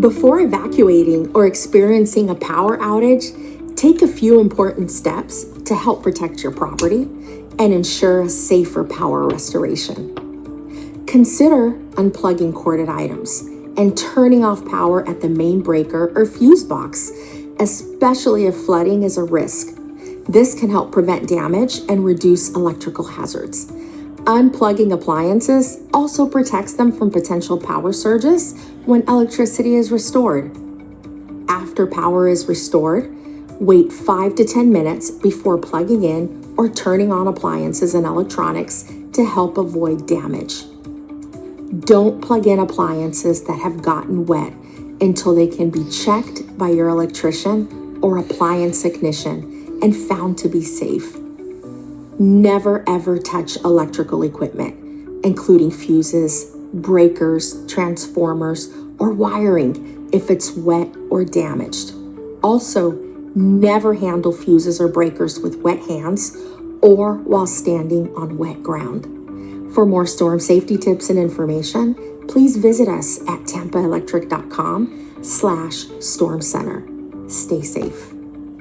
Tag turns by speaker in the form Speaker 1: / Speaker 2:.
Speaker 1: Before evacuating or experiencing a power outage, take a few important steps to help protect your property and ensure a safer power restoration. Consider unplugging corded items and turning off power at the main breaker or fuse box, especially if flooding is a risk. This can help prevent damage and reduce electrical hazards. Unplugging appliances also protects them from potential power surges when electricity is restored. After power is restored, wait 5 to 10 minutes before plugging in or turning on appliances and electronics to help avoid damage. Don't plug in appliances that have gotten wet until they can be checked by your electrician or appliance technician and found to be safe. Never ever touch electrical equipment, including fuses, breakers, transformers, or wiring if it's wet or damaged. Also, never handle fuses or breakers with wet hands or while standing on wet ground. For more storm safety tips and information, please visit us at tampaelectric.com/storm center. Stay safe.